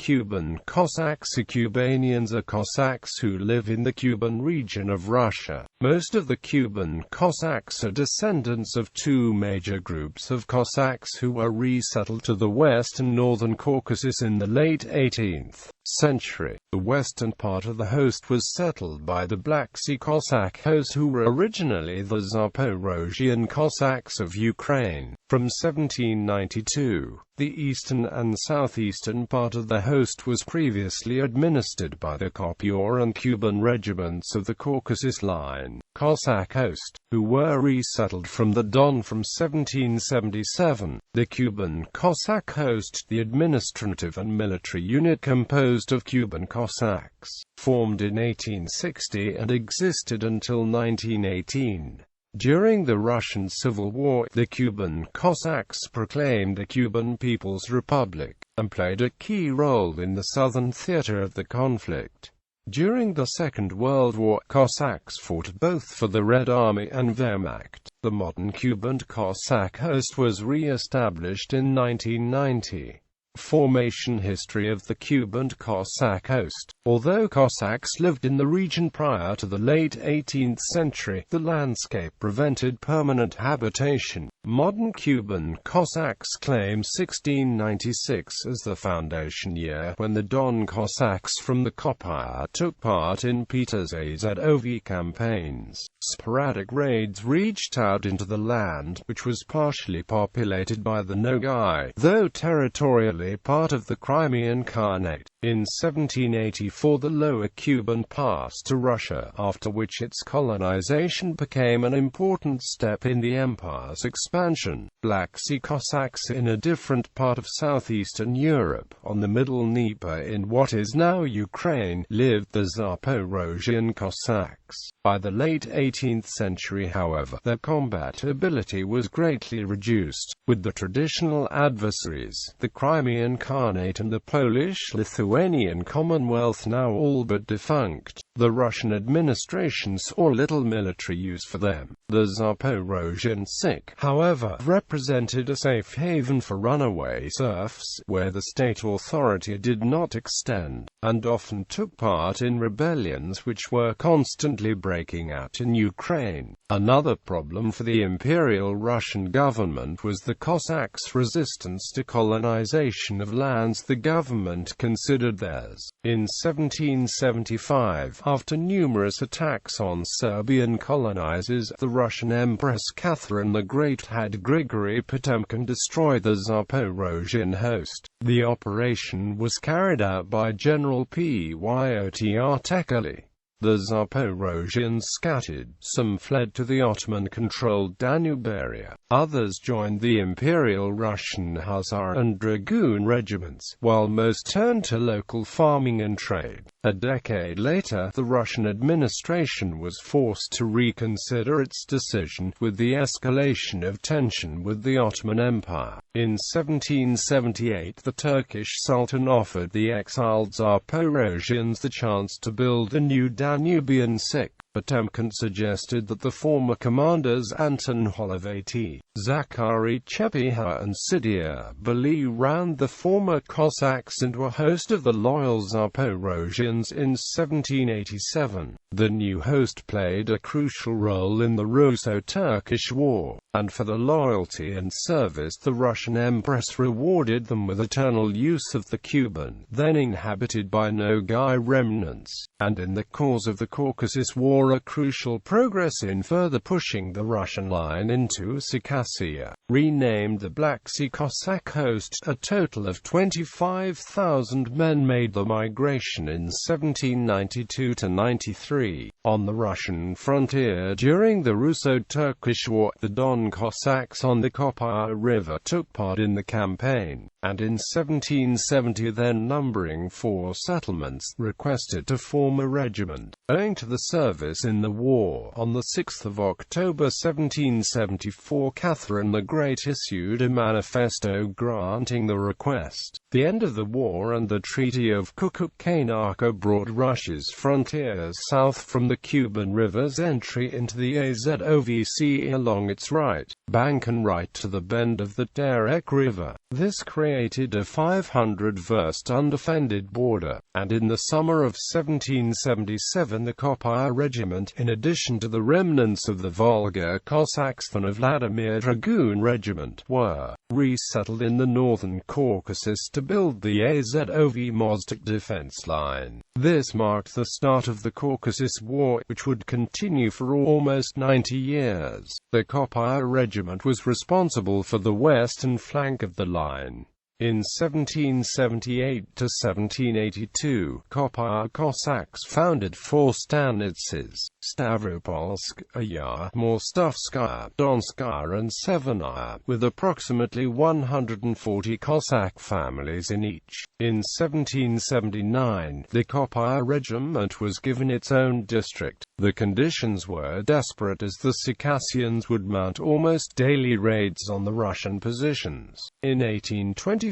Kuban Cossacks. Kubanians are Cossacks who live in the Kuban region of Russia. Most of the Kuban Cossacks are descendants of two major groups of Cossacks who were resettled to the west and northern Caucasus in the late 18th century. The western part of the host was settled by the Black Sea Cossack Host, who were originally the Zaporozhian Cossacks of Ukraine. From 1792, the eastern and southeastern part of the host was previously administered by the Khopyour and Kuban regiments of the Caucasus Line Cossack Host, who were resettled from the Don from 1777. The Kuban Cossack Host, the administrative and military unit composed of Kuban Cossacks, formed in 1860 and existed until 1918. During the Russian Civil War, the Kuban Cossacks proclaimed the Kuban People's Republic, and played a key role in the southern theater of the conflict. During the Second World War, Cossacks fought both for the Red Army and Wehrmacht. The modern Kuban Cossack Host was re-established in 1990. Formation history of the Kuban Cossack Host. Although Cossacks lived in the region prior to the late 18th century, the landscape prevented permanent habitation. Modern Kuban Cossacks claim 1696 as the foundation year, when the Don Cossacks from the Khopyour took part in Peter's Azov campaigns. Sporadic raids reached out into the land, which was partially populated by the Nogai, though territorially part of the Crimean Khanate. In 1784 the Lower Kuban passed to Russia, after which its colonization became an important step in the empire's expansion. Black Sea Cossacks in a different part of southeastern Europe, on the Middle Dnieper in what is now Ukraine, lived the Zaporozhian Cossacks. By the late 18th century, however, their combat ability was greatly reduced, with the traditional adversaries, the Crimean Khanate and the Polish-Lithuanian Commonwealth, now all but defunct. The Russian administration saw little military use for them. The Zaporozhian Sich, however, represented a safe haven for runaway serfs, where the state authority did not extend, and often took part in rebellions which were constantly breaking out in Ukraine. Another problem for the Imperial Russian government was the Cossacks' resistance to colonization of lands the government considered theirs. In 1775, after numerous attacks on Serbian colonizers, the Russian Empress Catherine the Great had Grigory Potemkin destroy the Zaporozhian host. The operation was carried out by General Pyotr Tekeli. The Zaporozhians scattered. Some fled to the Ottoman-controlled Danube area. Others joined the Imperial Russian Hussar and Dragoon regiments, while most turned to local farming and trade. A decade later, the Russian administration was forced to reconsider its decision, with the escalation of tension with the Ottoman Empire. In 1778, the Turkish Sultan offered the exiled Zaporozhians the chance to build a new Danubian Sich. Potemkin suggested that the former commanders Anton Holovati, Zachary Chepiha and Sidia Bali round the former Cossacks into a host of the loyal Zaporozhians in 1787. The new host played a crucial role in the Russo-Turkish War, and for the loyalty and service the Russian Empress rewarded them with eternal use of the Kuban, then inhabited by Nogai remnants, and in the cause of the Caucasus War a crucial progress in further pushing the Russian line into Circassia. Renamed the Black Sea Cossack Host, a total of 25,000 men made the migration in 1792–93. On the Russian frontier during the Russo-Turkish War, the Don Cossacks on the Copper River took part in the campaign, and in 1770, then numbering 4 settlements, requested to form a regiment. Owing to the service in the war, on 6 October 1774 Catherine the Great issued a manifesto granting the request. The end of the war and the Treaty of Kukuk-Kanaka brought Russia's frontiers south from the Kuban River's entry into the Azov Sea along its right. bank and right to the bend of the Terek River. This created a 500-verst undefended border, and in the summer of 1777 the Copper Regiment, in addition to the remnants of the Volga Cossacks and of Vladimir Dragoon Regiment, were resettled in the Northern Caucasus to build the Zaporozhian defense line. This marked the start of the Caucasus War, which would continue for almost 90 years. The Copper Regiment was responsible for the western flank of the line. In 1778 to 1782, Kuban Cossacks founded 4 stanitsas: Stavropolskaya, Morstovskaya, Donskaya and Severnaya, with approximately 140 Cossack families in each. In 1779, the Copper Regiment was given its own district. The conditions were desperate as the Circassians would mount almost daily raids on the Russian positions. In 1825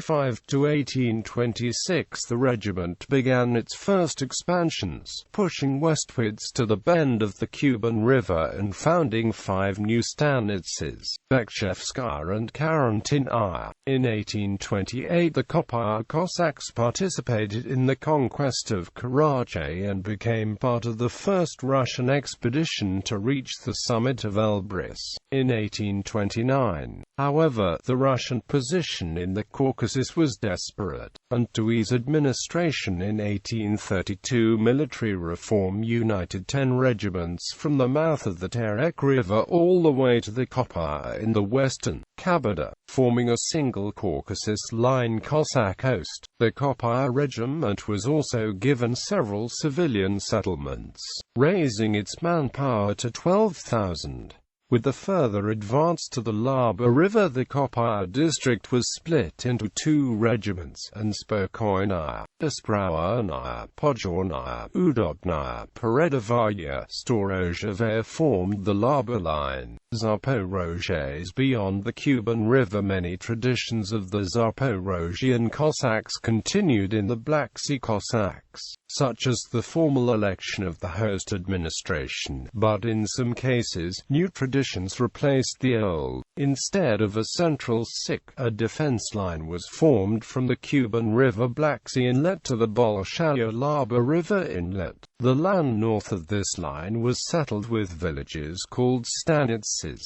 to 1826 the regiment began its first expansions, pushing westwards to the bend of the Kuban River and founding 5 new stanitsas, Bekshevskaya and Karantinaya. In 1828 the Copper Cossacks participated in the conquest of Karachay and became part of the first Russian expedition to reach the summit of Elbrus. In 1829, however, the Russian position in the Caucasus was desperate, and to ease administration in 1832 military reform united 10 regiments from the mouth of the Terek River all the way to the Khopyour in the western Kabada, forming a single Caucasus Line Cossack Host. The Copper Regiment was also given several civilian settlements, raising its manpower to 12,000. With the further advance to the Laba River, the Copper district was split into 2 regiments, and Spokojnaya, Sprawanaya, Podgornaya, Udobnaya, Peredovaya, Storozheve formed the Laba line. Zaporozhians beyond the Kuban River. Many traditions of the Zaporozhian Cossacks continued in the Black Sea Cossacks, such as the formal election of the host administration, but in some cases, new traditions replaced the old. Instead of a central Sikh, a defense line was formed from the Kuban River Black Sea Inlet to the Bolshaya Laba River Inlet. The land north of this line was settled with villages called stanitsas.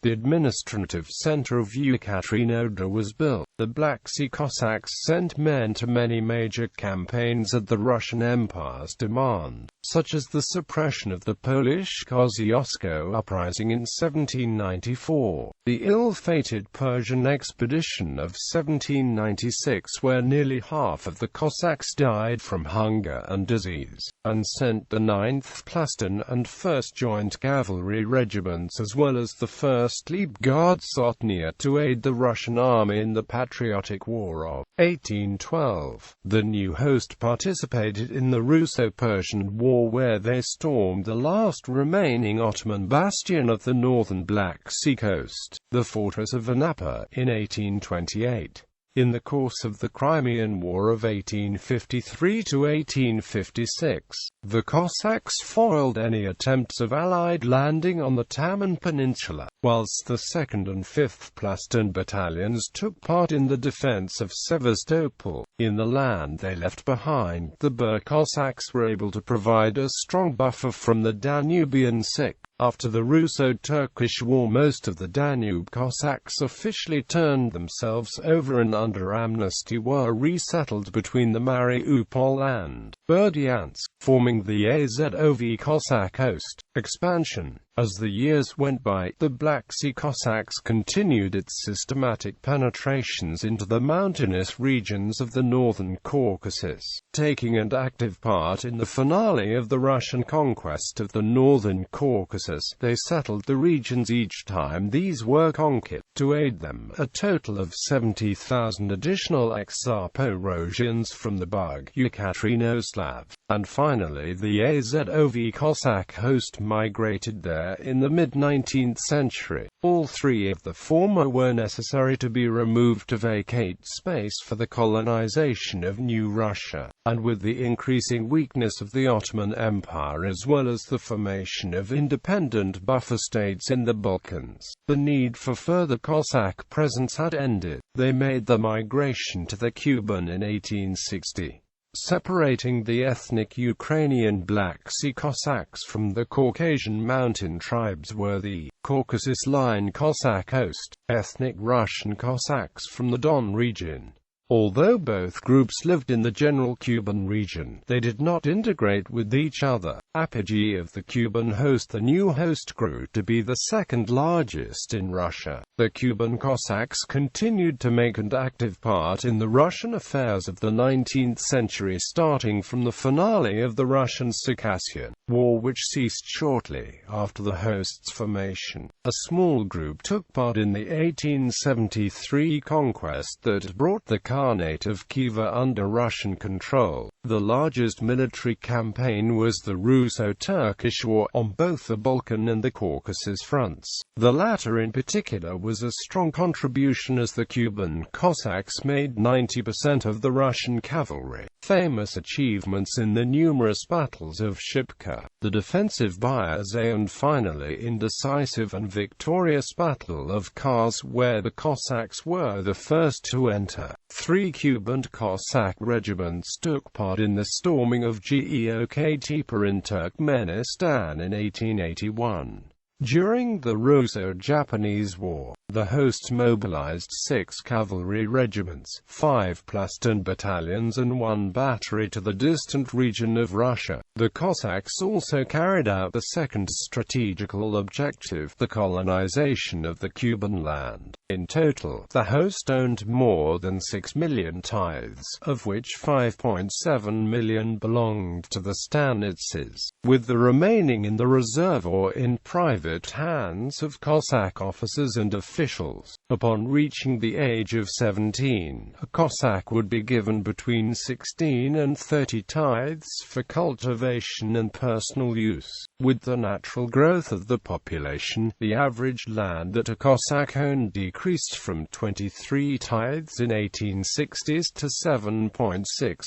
The administrative center of Yekaterinoda was built. The Black Sea Cossacks sent men to many major campaigns at the Russian Empire's demand, such as the suppression of the Polish Kosciuszko uprising in 1794, the ill-fated Persian expedition of 1796 where nearly half of the Cossacks died from hunger and disease, and sent the 9th Plaston and 1st Joint Cavalry Regiments as well as the 1st Leibgarde Sotnia to aid the Russian army in the Patriotic War of 1812. The new host participated in the Russo-Persian War where they stormed the last remaining Ottoman bastion of the northern Black Sea coast, the fortress of Anapa, in 1828. In the course of the Crimean War of 1853 to 1856, the Cossacks foiled any attempts of Allied landing on the Taman Peninsula, whilst the 2nd and 5th Plaston battalions took part in the defense of Sevastopol. In the land they left behind, the Bur Cossacks were able to provide a strong buffer from the Danubian Sikh. After the Russo-Turkish War, most of the Danube Cossacks officially turned themselves over and under amnesty were resettled between the Mariupol and Berdyansk, forming the Azov Cossack Host. Expansion. As the years went by, the Black Sea Cossacks continued its systematic penetrations into the mountainous regions of the Northern Caucasus, taking an active part in the finale of the Russian conquest of the Northern Caucasus. They settled the regions each time these were conquered. To aid them, a total of 70,000 additional ex-Zaporozhians from the Bug-Yekaterinoslav, and finally the Azov Cossack host migrated there in the mid-19th century. All three of the former were necessary to be removed to vacate space for the colonization of New Russia, and with the increasing weakness of the Ottoman Empire as well as the formation of independent buffer states in the Balkans, the need for further Cossack presence had ended. They made the migration to the Kuban in 1860. Separating the ethnic Ukrainian Black Sea Cossacks from the Caucasian mountain tribes were the Caucasus Line Cossack Host, ethnic Russian Cossacks from the Don region. Although both groups lived in the general Kuban region, they did not integrate with each other. Apogee of the Kuban host. The new host grew to be the second largest in Russia. The Kuban Cossacks continued to make an active part in the Russian affairs of the 19th century, starting from the finale of the Russian-Circassian War, which ceased shortly after the host's formation. A small group took part in the 1873 conquest that brought the Khanate of Khiva under Russian control. The largest military campaign was the Russo-Turkish War, on both the Balkan and the Caucasus fronts. The latter in particular was a strong contribution, as the Kuban Cossacks made 90% of the Russian cavalry. Famous achievements in the numerous battles of Shipka, the defensive Byazay, and finally indecisive and victorious Battle of Kars, where the Cossacks were the first to enter. 3 Kuban Cossack regiments took part in the storming of Geok Tepe in Turkmenistan in 1881. During the Russo-Japanese War, the host mobilized 6 cavalry regiments, 5 plastun battalions and 1 battery to the distant region of Russia. The Cossacks also carried out the second strategical objective, the colonization of the Kuban land. In total, the host owned more than 6 million tithes, of which 5.7 million belonged to the stanitses, with the remaining in the reserve or in private hands of Cossack officers and officials. Upon reaching the age of 17, a Cossack would be given between 16 and 30 tithes for cultivation and personal use. With the natural growth of the population, the average land that a Cossack owned decreased from 23 tithes in 1860s to 7.6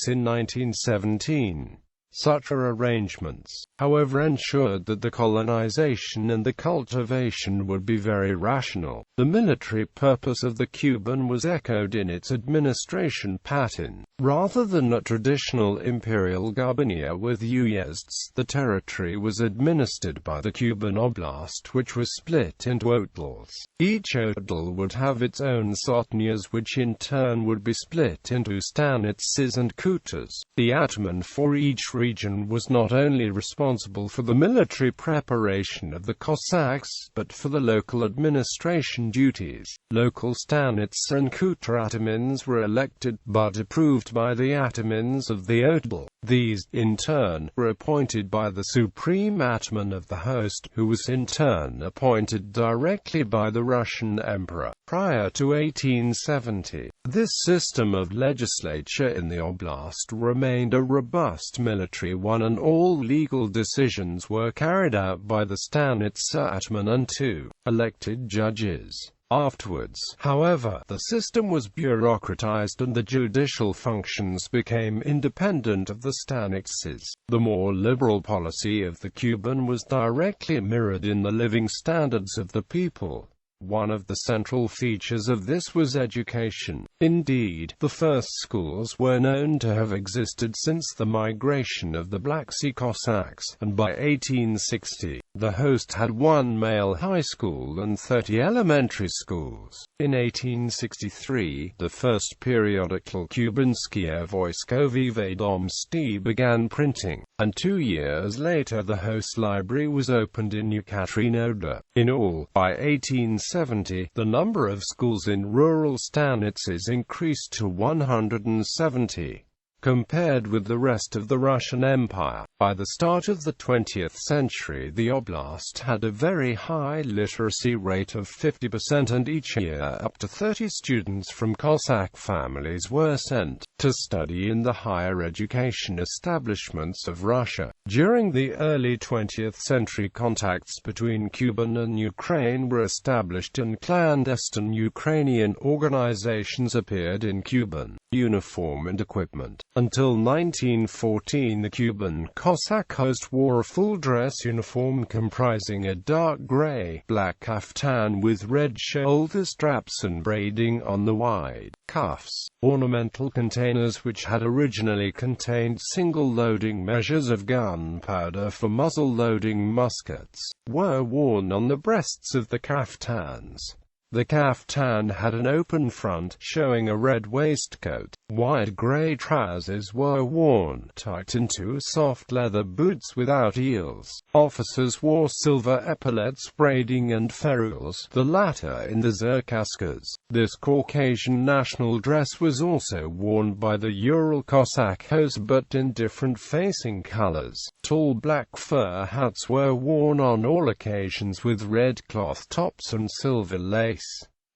in 1917. Such arrangements, however, ensured that the colonization and the cultivation would be very rational. The military purpose of the Kuban was echoed in its administration pattern. Rather than a traditional imperial gubernia with uyezds, the territory was administered by the Kuban Oblast, which was split into odels. Each odel would have its own sotnyas, which in turn would be split into stanitses and kutas. The ataman for each region was not only responsible for the military preparation of the Cossacks, but for the local administration duties. Local stanitsa and kuta atamans were elected, but approved by the atamans of the odel. These, in turn, were appointed by the supreme ataman of the host, who was in turn appointed directly by the Russian emperor. Prior to 1870, this system of legislature in the oblast remained a robust military one, and all legal decisions were carried out by the stanitsa ataman and 2 elected judges. Afterwards, however, the system was bureaucratized and the judicial functions became independent of the stanitses. The more liberal policy of the Kuban was directly mirrored in the living standards of the people. One of the central features of this was education. Indeed, the first schools were known to have existed since the migration of the Black Sea Cossacks, and by 1860, the host had 1 male high school and 30 elementary schools. In 1863, the first periodical Kubanskaya Voiskovi Vedomsti began printing, and 2 years later the host library was opened in Yekaterinoslav. In all, by 1870, the number of schools in rural stanitses increased to 170. compared with the rest of the Russian Empire. By the start of the 20th century, the oblast had a very high literacy rate of 50%, and each year up to 30 students from Cossack families were sent to study in the higher education establishments of Russia. During the early 20th century, contacts between Kuban and Ukraine were established, and clandestine Ukrainian organizations appeared in Kuban uniform and equipment. Until 1914, the Kuban Cossack Host wore a full-dress uniform comprising a dark grey, black kaftan with red shoulder straps and braiding on the wide cuffs. Ornamental containers, which had originally contained single-loading measures of gunpowder for muzzle-loading muskets, were worn on the breasts of the kaftans. The kaftan had an open front, showing a red waistcoat. Wide grey trousers were worn tight into soft leather boots without heels. Officers wore silver epaulets, braiding and ferules, the latter in the Zerkaskas. This Caucasian national dress was also worn by the Ural Cossack host, but in different facing colors. Tall black fur hats were worn on all occasions with red cloth tops and silver lace.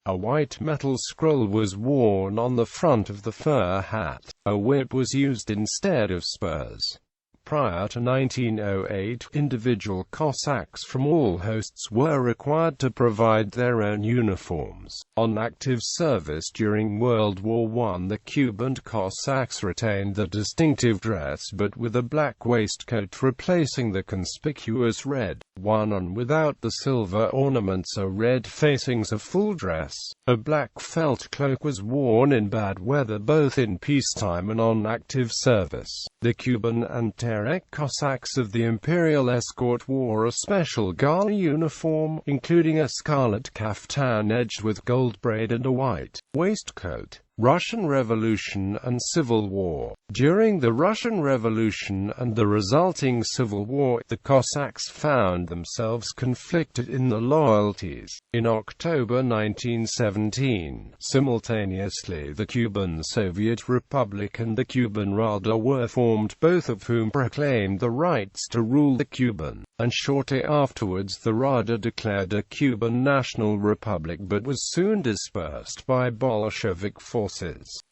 A white metal scroll was worn on the front of the fur hat. A whip was used instead of spurs. Prior to 1908, individual Cossacks from all hosts were required to provide their own uniforms. On active service during World War I, the Kuban Cossacks retained the distinctive dress, but with a black waistcoat replacing the conspicuous red one, and without the silver ornaments or red facings of full dress. A black felt cloak was worn in bad weather, both in peacetime and on active service. The Kuban and Terek Cossacks of the Imperial Escort wore a special gala uniform, including a scarlet kaftan edged with gold braid and a white waistcoat. Russian Revolution and Civil War. During the Russian Revolution and the resulting Civil War, the Cossacks found themselves conflicted in the loyalties. In October 1917, simultaneously the Cuban Soviet Republic and the Cuban Rada were formed, both of whom proclaimed the rights to rule the Kuban, and shortly afterwards the Rada declared a Cuban National Republic, but was soon dispersed by Bolshevik forces.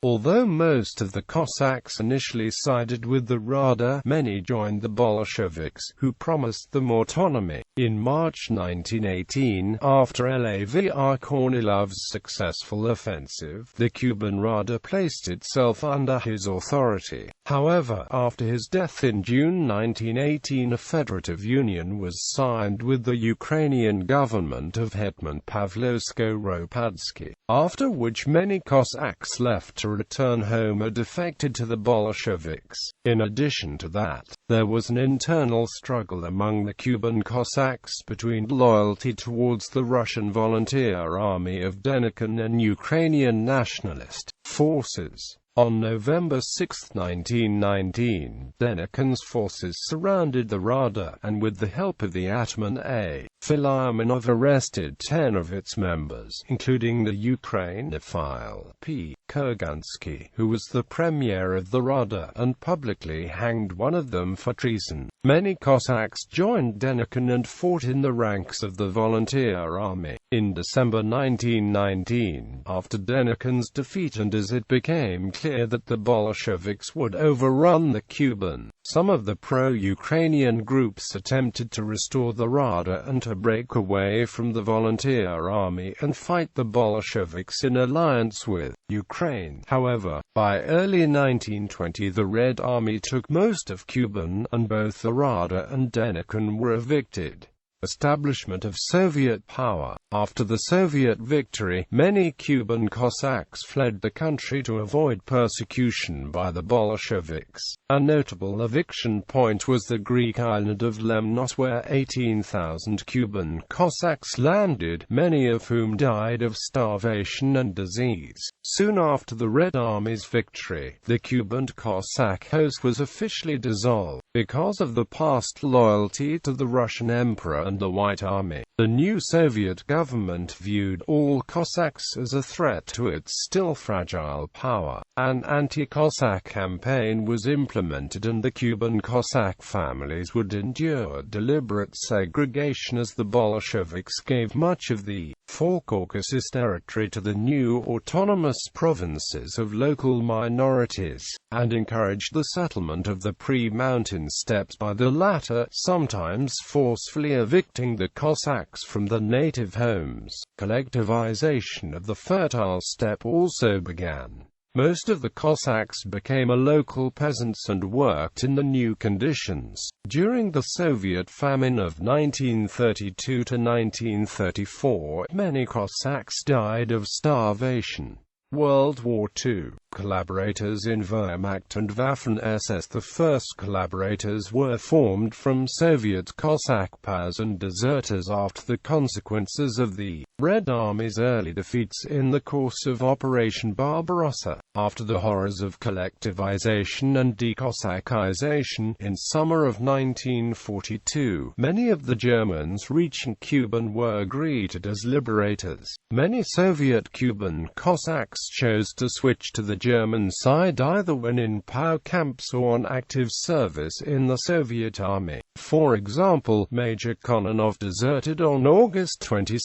Although most of the Cossacks initially sided with the Rada, many joined the Bolsheviks, who promised them autonomy. In March 1918, after Lav Kornilov's successful offensive, the Cuban Rada placed itself under his authority. However, after his death in June 1918, a federative union was signed with the Ukrainian government of Hetman Pavlo-Skoropadsky, after which many Cossacks left to return home or defected to the Bolsheviks. In addition to that, there was an internal struggle among the Kuban Cossacks between loyalty towards the Russian Volunteer Army of Denikin and Ukrainian nationalist forces. On November 6, 1919, Denikin's forces surrounded the Rada, and with the help of the Atman A. Filarmonov arrested 10 of its members, including the Ukrainophile P. Kurgansky, who was the premier of the Rada, and publicly hanged one of them for treason. Many Cossacks joined Denikin and fought in the ranks of the Volunteer Army. In December 1919, after Denikin's defeat and as it became clear that the Bolsheviks would overrun the Kuban, some of the pro-Ukrainian groups attempted to restore the Rada and to break away from the Volunteer Army and fight the Bolsheviks in alliance with Ukraine. However, by early 1920 the Red Army took most of Kuban, and both the Rada and Denikin were evicted. Establishment of Soviet power. After the Soviet victory, many Kuban Cossacks fled the country to avoid persecution by the Bolsheviks. A notable eviction point was the Greek island of Lemnos, where 18,000 Kuban Cossacks landed, many of whom died of starvation and disease. Soon after the Red Army's victory, the Kuban Cossack Host was officially dissolved, because of the past loyalty to the Russian Emperor and the White Army. The new Soviet government viewed all Cossacks as a threat to its still fragile power. An anti-Cossack campaign was implemented and the Kuban Cossack families would endure deliberate segregation as the Bolsheviks gave much of the Caucasus territory to the new autonomous provinces of local minorities, and encouraged the settlement of the pre-mountain steppes by the latter, sometimes forcefully evicting the Cossacks from the native homes. Collectivization of the fertile steppe also began. Most of the Cossacks became local peasants and worked in the new conditions. During the Soviet famine of 1932 to 1934, many Cossacks died of starvation. World War II. Collaborators in Wehrmacht and Waffen-SS. The first collaborators were formed from Soviet Cossack PAs and deserters after the consequences of the Red Army's early defeats in the course of Operation Barbarossa. After the horrors of collectivization and decossakization in summer of 1942, many of the Germans reaching Kuban were greeted as liberators. Many Soviet Kuban Cossacks chose to switch to the German side either when in POW camps or on active service in the Soviet Army. For example, Major Kononov deserted on August 22,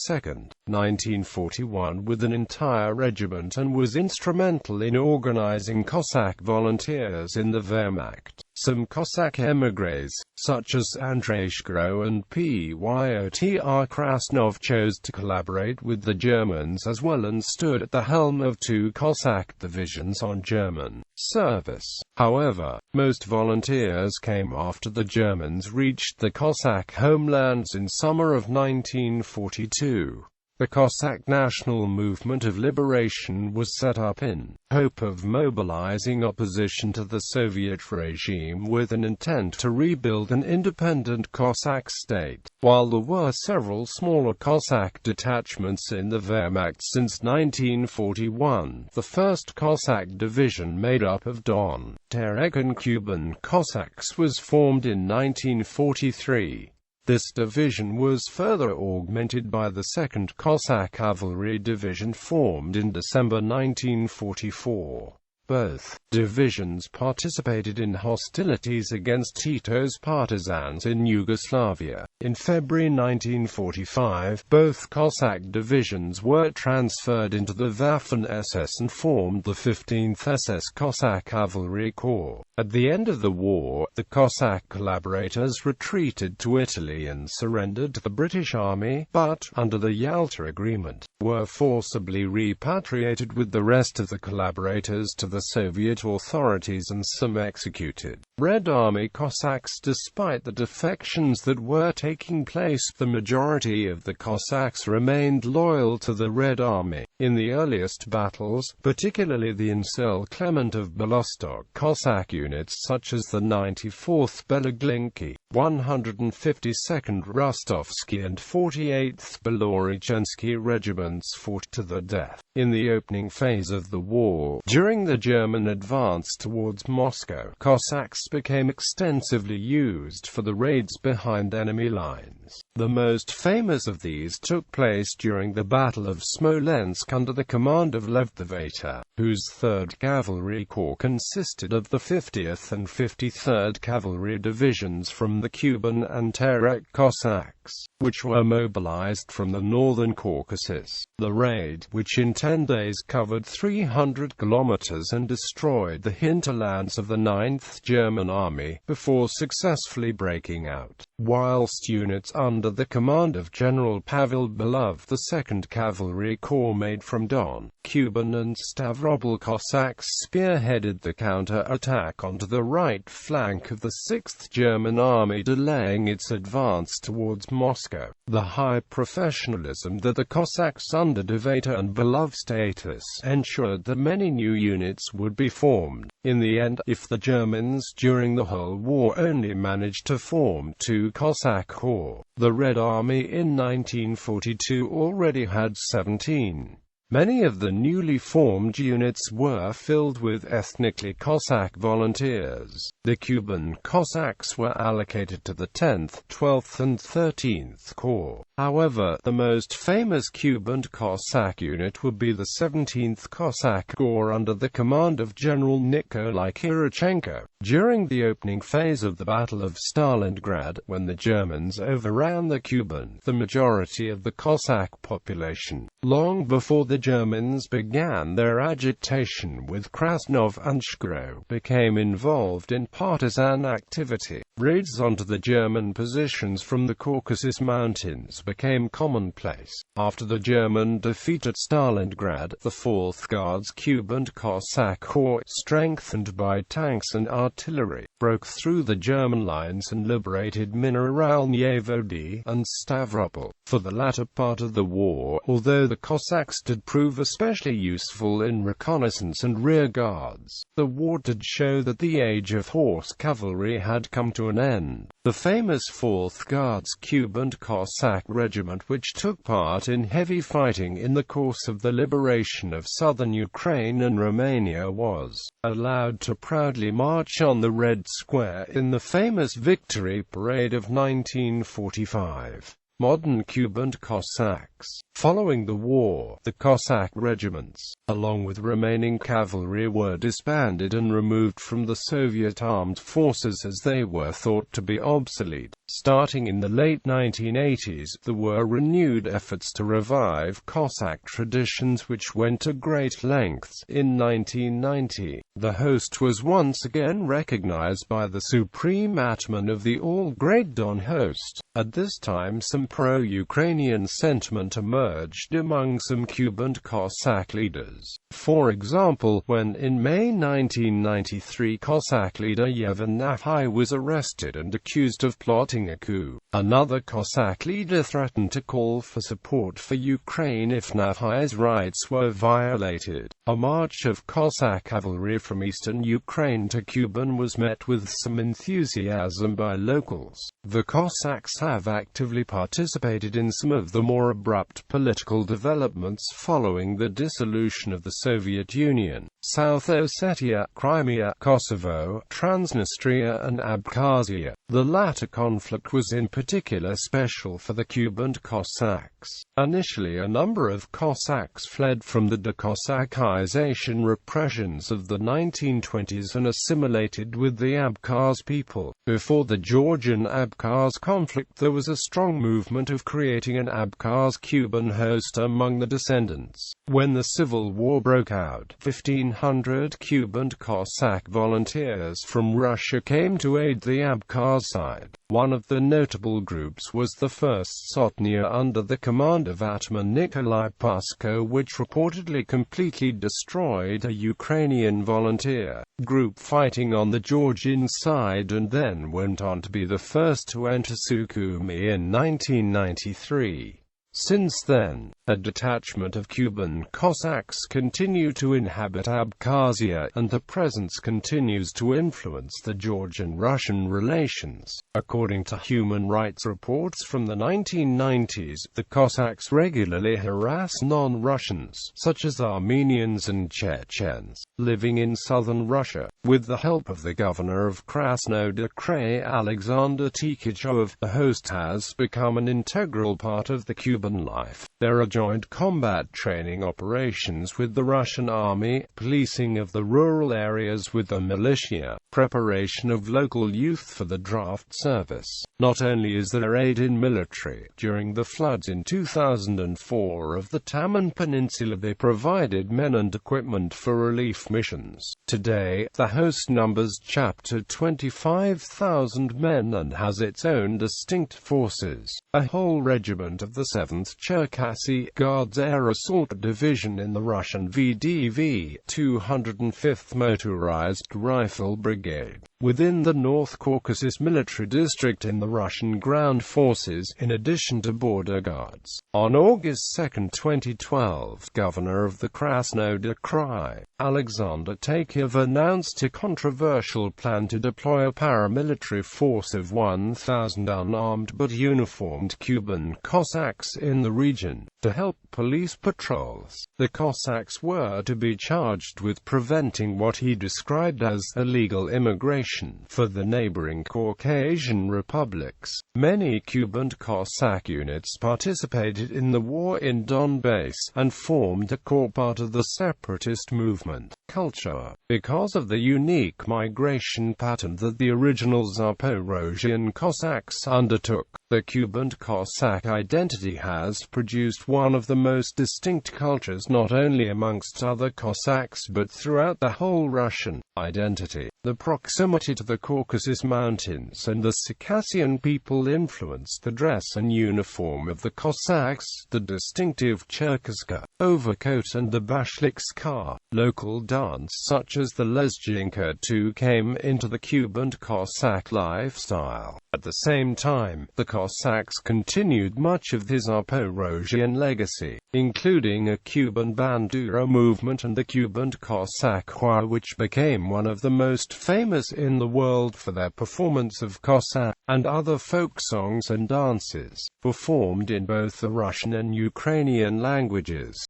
1941 with an entire regiment and was instrumental in organizing Cossack volunteers in the Wehrmacht. Some Cossack émigrés, such as Andrei Shkro and Pyotr Krasnov, chose to collaborate with the Germans as well and stood at the helm of 2 Cossack divisions on German service. However, most volunteers came after the Germans reached the Cossack homelands in summer of 1942. The Cossack National Movement of Liberation was set up in hope of mobilizing opposition to the Soviet regime with an intent to rebuild an independent Cossack state. While there were several smaller Cossack detachments in the Wehrmacht since 1941, the 1st Cossack Division, made up of Don, Terek and Kuban Cossacks, was formed in 1943. This division was further augmented by the 2nd Cossack Cavalry Division formed in December 1944. Both divisions participated in hostilities against Tito's partisans in Yugoslavia. In February 1945, both Cossack divisions were transferred into the Waffen-SS and formed the 15th SS Cossack Cavalry Corps. At the end of the war, the Cossack collaborators retreated to Italy and surrendered to the British Army, but, under the Yalta Agreement, were forcibly repatriated with the rest of the collaborators to the Soviet authorities and some executed. Red Army Cossacks. Despite the defections that were taking place, the majority of the Cossacks remained loyal to the Red Army. In the earliest battles, particularly the Insul Clement of Belostok, Cossack units such as the 94th Beloglinki, 152nd Rostovsky and 48th Belorechensky regiments fought to the death in the opening phase of the war. During the German advance towards Moscow, Cossacks became extensively used for the raids behind enemy lines. The most famous of these took place during the Battle of Smolensk under the command of Lev the Vater, whose 3rd Cavalry Corps consisted of the 50th and 53rd Cavalry Divisions from the Kuban and Terek Cossacks, which were mobilized from the Northern Caucasus. The raid, which in 10 days covered 300 kilometers and destroyed the hinterlands of the 9th German Army, before successfully breaking out. Whilst units under the command of General Pavel Belov, the 2nd Cavalry Corps made from Don, Kuban and Stavropol Cossacks spearheaded the counter-attack onto the right flank of the 6th German Army, delaying its advance towards Moscow. The high professionalism that the Cossacks under De Vater and Belov status ensured that many new units would be formed. In the end, if the Germans during the whole war only managed to form 2 Cossack corps, the Red Army in 1942 already had 17. Many of the newly formed units were filled with ethnically Cossack volunteers. The Kuban Cossacks were allocated to the 10th, 12th and 13th Corps. However, the most famous Kuban Cossack unit would be the 17th Cossack Corps under the command of General Nikolai Kirichenko. During the opening phase of the Battle of Stalingrad, when the Germans overran the Kuban, the majority of the Cossack population, long before the Germans began their agitation with Krasnov and Shkro, became involved in partisan activity. Raids onto the German positions from the Caucasus Mountains became commonplace. After the German defeat at Stalingrad, the 4th Guards Kuban Cossack Corps, strengthened by tanks and artillery, broke through the German lines and liberated Mineralnye Vody and Stavropol. For the latter part of the war, although the Cossacks did prove especially useful in reconnaissance and rear guards, the war did show that the age of horse cavalry had come to an end. The famous 4th Guards Kuban Cossack Regiment, which took part in heavy fighting in the course of the liberation of southern Ukraine and Romania, was allowed to proudly march on the Red Square in the famous Victory Parade of 1945. Modern Kuban Cossacks. Following the war, the Cossack regiments, along with remaining cavalry, were disbanded and removed from the Soviet armed forces as they were thought to be obsolete. Starting in the late 1980s, there were renewed efforts to revive Cossack traditions which went to great lengths. In 1990, the host was once again recognized by the Supreme Atman of the All-Great Don Host. At this time, some pro-Ukrainian sentiment emerged among some Kuban Cossack leaders. For example, when in May 1993 Cossack leader Yevhen Nafhai was arrested and accused of plotting a coup, another Cossack leader threatened to call for support for Ukraine if Nafhai's rights were violated. A march of Cossack cavalry from eastern Ukraine to Kuban was met with some enthusiasm by locals. The Cossacks have actively participated in some of the more abrupt political developments following the dissolution of the Soviet Union. South Ossetia, Crimea, Kosovo, Transnistria and Abkhazia. The latter conflict was in particular special for the Kuban Cossacks. Initially, a number of Cossacks fled from the decossakization repressions of the 1920s and assimilated with the Abkhaz people. Before the Georgian-Abkhaz conflict, there was a strong movement of creating an Abkhaz-Kuban host among the descendants. When the civil war broke out, 1,500 Kuban Cossack volunteers from Russia came to aid the Abkhaz side. One of the notable groups was the 1st Sotnia under the command of Atman Nikolai Pusko, which reportedly completely destroyed a Ukrainian volunteer group fighting on the Georgian side and then went on to be the first to enter Sukhumi in 1993. Since then, a detachment of Kuban Cossacks continue to inhabit Abkhazia, and their presence continues to influence the Georgian-Russian relations. According to human rights reports from the 1990s, the Cossacks regularly harass non-Russians, such as Armenians and Chechens, living in southern Russia. With the help of the governor of Krasnodar Krai, Alexander Tikhachov, the host has become an integral part of the Kuban life. There are joint combat training operations with the Russian army, policing of the rural areas with the militia, preparation of local youth for the draft service. Not only is there aid in military, during the floods in 2004 of the Taman Peninsula they provided men and equipment for relief missions. Today, the host numbers chapter 25,000 men and has its own distinct forces. A whole regiment of the 7th Cherkasy Guards Air Assault Division in the Russian VDV 205th Motorized Rifle Brigade. within the North Caucasus military district in the Russian ground forces, in addition to border guards. On August 2, 2012, governor of the Krasnodar Krai, Alexander Takeyev, announced a controversial plan to deploy a paramilitary force of 1,000 unarmed but uniformed Kuban Cossacks in the region, to help police patrols. The Cossacks were to be charged with preventing what he described as illegal immigration for the neighboring Caucasian republics. Many Kuban Cossack units participated in the war in Donbass, and formed a core part of the separatist movement. Culture. Because of the unique migration pattern that the original Zaporozhian Cossacks undertook, the Kuban Cossack identity has produced one of the most distinct cultures not only amongst other Cossacks but throughout the whole Russian identity. The proximity to the Caucasus Mountains and the Circassian people influenced the dress and uniform of the Cossacks. The distinctive Cherkasska overcoat and the bashlikska, local dance such as the lezginka too, came into the Kuban Cossack lifestyle. At the same time, the Cossacks continued much of the Zaporozhian legacy, including a Kuban Bandura movement and the Kuban Cossack choir, which became one of the most famous in the world for their performance of Cossack and other folk songs and dances, performed in both the Russian and Ukrainian languages.